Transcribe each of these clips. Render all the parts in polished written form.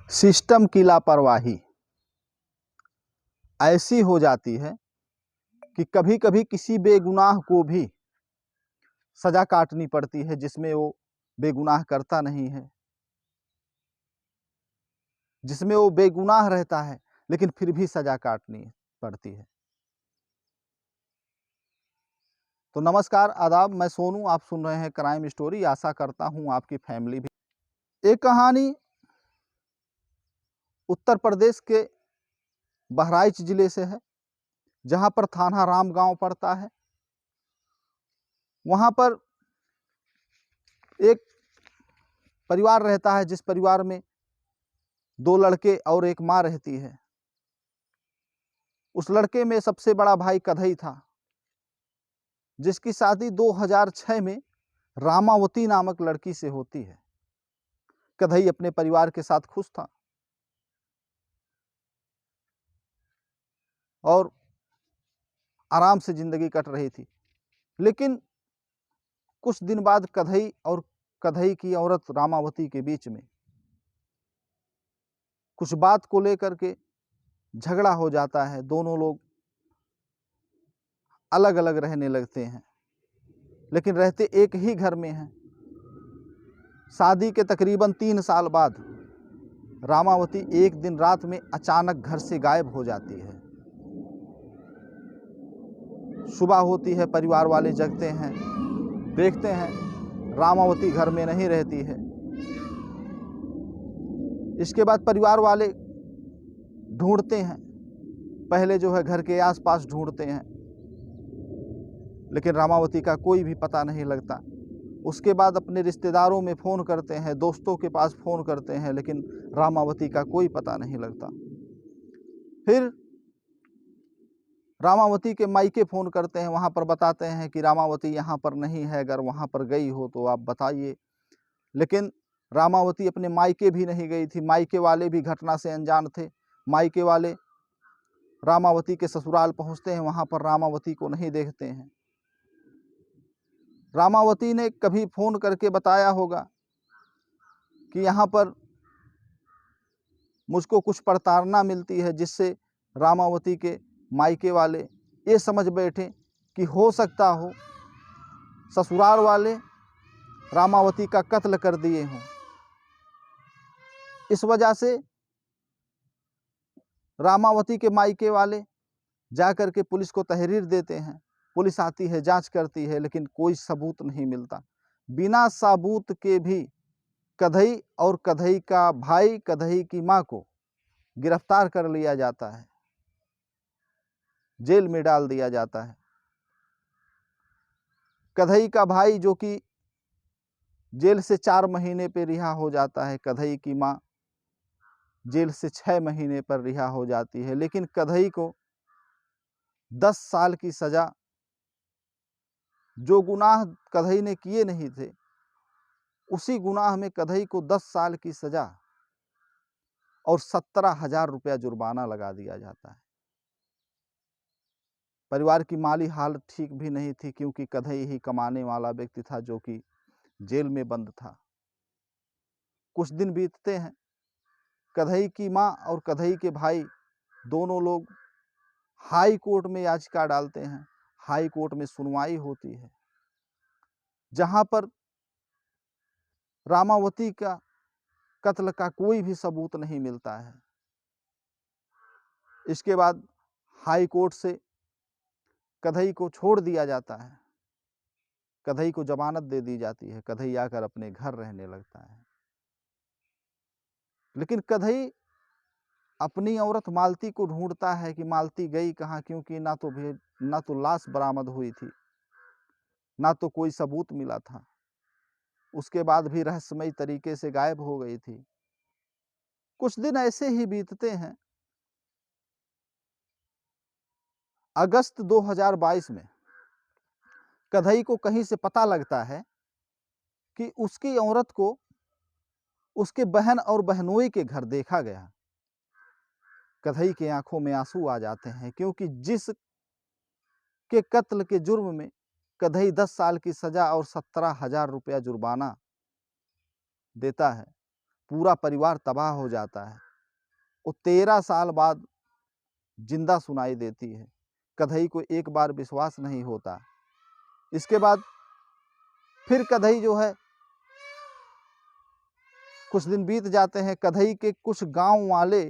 System की लापरवाही ऐसी हो जाती है कि कभी कभी किसी बेगुनाह को भी सजा काटनी पड़ती है जिसमें वो बेगुनाह करता नहीं है, जिसमें वो बेगुनाह रहता है, लेकिन फिर भी सजा काटनी पड़ती है। तो नमस्कार, आदाब, मैं सोनू, आप सुन रहे हैं क्राइम स्टोरी। आशा करता हूँ आपकी फैमिली भी। एक कहानी उत्तर प्रदेश के बहराइच जिले से है, जहाँ पर थाना राम गांव पड़ता है। वहाँ पर एक परिवार रहता है, जिस परिवार में 2 लड़के और एक माँ रहती है। उस लड़के में सबसे बड़ा भाई कधई था, जिसकी शादी 2006 में रामावती नामक लड़की से होती है। कधई अपने परिवार के साथ खुश था और आराम से जिंदगी कट रही थी। लेकिन कुछ दिन बाद कधई और कधई की औरत रामावती के बीच में कुछ बात को लेकर के झगड़ा हो जाता है। दोनों लोग अलग अलग रहने लगते हैं, लेकिन रहते एक ही घर में हैं। शादी के तकरीबन 3 साल बाद रामावती एक दिन रात में अचानक घर से गायब हो जाती है। सुबह होती है, परिवार वाले जगते हैं, देखते हैं रामावती घर में नहीं रहती है। इसके बाद परिवार वाले ढूंढते हैं, पहले जो है घर के आसपास ढूंढते हैं, लेकिन रामावती का कोई भी पता नहीं लगता। उसके बाद अपने रिश्तेदारों में फ़ोन करते हैं, दोस्तों के पास फ़ोन करते हैं, लेकिन रामावती का कोई पता नहीं लगता। फिर रामावती के मायके फ़ोन करते हैं, वहाँ पर बताते हैं कि रामावती यहाँ पर नहीं है, अगर वहाँ पर गई हो तो आप बताइए। लेकिन रामावती अपने मायके भी नहीं गई थी। मायके वाले भी घटना से अनजान थे। मायके वाले रामावती के ससुराल पहुँचते हैं, वहाँ पर रामावती को नहीं देखते हैं। रामावती ने कभी फ़ोन करके बताया होगा कि यहाँ पर मुझको कुछ प्रताड़ना मिलती है, जिससे रामावती के मायके वाले ये समझ बैठे कि हो सकता हो ससुराल वाले रामावती का कत्ल कर दिए हों। इस वजह से रामावती के मायके वाले जाकर के पुलिस को तहरीर देते हैं। पुलिस आती है, जांच करती है, लेकिन कोई सबूत नहीं मिलता। बिना सबूत के भी कधई और कधई का भाई, कधई की माँ को गिरफ्तार कर लिया जाता है, जेल में डाल दिया जाता है। कधई का भाई जो कि जेल से 4 महीने पे रिहा हो जाता है, कधई की माँ जेल से 6 महीने पर रिहा हो जाती है। लेकिन कधई को 10 साल की सजा, जो गुनाह कधई ने किए नहीं थे, उसी गुनाह में कधई को 10 साल की सजा और 17,000 रुपया जुर्माना लगा दिया जाता है। परिवार की माली हालत ठीक भी नहीं थी, क्योंकि कधई ही कमाने वाला व्यक्ति था जो कि जेल में बंद था। कुछ दिन बीतते हैं, कधई की माँ और कधई के भाई दोनों लोग हाई कोर्ट में याचिका डालते हैं। हाई कोर्ट में सुनवाई होती है, जहां पर रामावती का कत्ल का कोई भी सबूत नहीं मिलता है। इसके बाद हाई कोर्ट से कधई को छोड़ दिया जाता है, कधई को जमानत दे दी जाती है। कधई आकर अपने घर रहने लगता है। लेकिन कधई अपनी औरत मालती को ढूंढता है कि मालती गई कहाँ, क्योंकि ना तो लाश बरामद हुई थी, ना तो कोई सबूत मिला था। उसके बाद भी रहस्यमयी तरीके से गायब हो गई थी। कुछ दिन ऐसे ही बीतते हैं। अगस्त 2022 में कधई को कहीं से पता लगता है कि उसकी औरत को उसके बहन और बहनोई के घर देखा गया। कधई की आंखों में आंसू आ जाते हैं, क्योंकि जिस के कत्ल के जुर्म में कधई 10 साल की सजा और 17,000 रुपया जुर्माना देता है, पूरा परिवार तबाह हो जाता है। वो 13 साल बाद जिंदा सुनाई देती है। कन्हई को एक बार विश्वास नहीं होता। इसके बाद फिर कन्हई जो है, कुछ दिन बीत जाते हैं। कन्हई के कुछ गांव वाले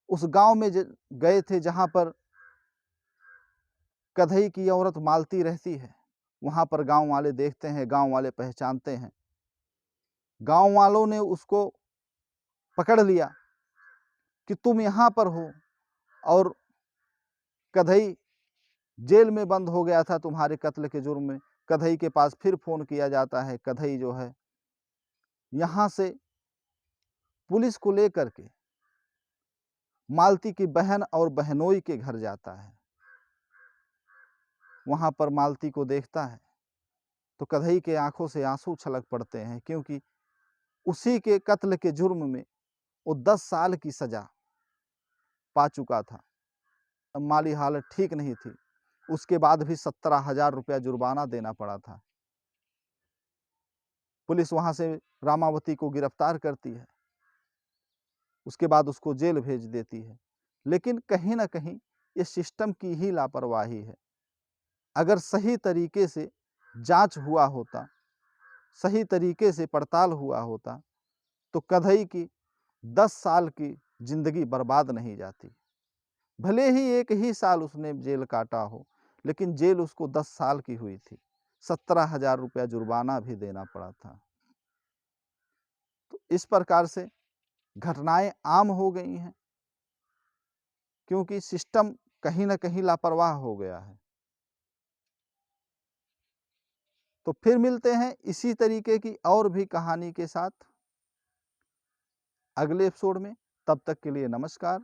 उस गांव में गए थे जहां पर कन्हई की औरत मालती रहती है। वहां पर गांव वाले देखते हैं, गांव वाले पहचानते हैं। गांव वालों ने उसको पकड़ लिया कि तुम यहाँ पर हो, और कन्हई जेल में बंद हो गया था तुम्हारे कत्ल के जुर्म में। कन्हई के पास फिर फोन किया जाता है। कन्हई जो है यहाँ से पुलिस को लेकर के मालती की बहन और बहनोई के घर जाता है। वहां पर मालती को देखता है तो कन्हई के आंखों से आंसू छलक पड़ते हैं, क्योंकि उसी के कत्ल के जुर्म में वो 10 साल की सजा पा चुका था। माली हालत ठीक नहीं थी, उसके बाद भी 17,000 रुपया जुर्माना देना पड़ा था। पुलिस वहां से रामावती को गिरफ्तार करती है, उसके बाद उसको जेल भेज देती है। लेकिन कहीं ना कहीं ये सिस्टम की ही लापरवाही है। अगर सही तरीके से जांच हुआ होता, सही तरीके से पड़ताल हुआ होता, तो कन्हई की 10 साल की जिंदगी बर्बाद नहीं जाती। भले ही 1 ही साल उसने जेल काटा हो, लेकिन जेल उसको 10 साल की हुई थी। 17,000 रुपया जुर्माना भी देना पड़ा था। तो इस प्रकार से घटनाएं आम हो गई हैं, क्योंकि सिस्टम कहीं ना कहीं लापरवाह हो गया है। तो फिर मिलते हैं इसी तरीके की और भी कहानी के साथ अगले एपिसोड में। तब तक के लिए नमस्कार।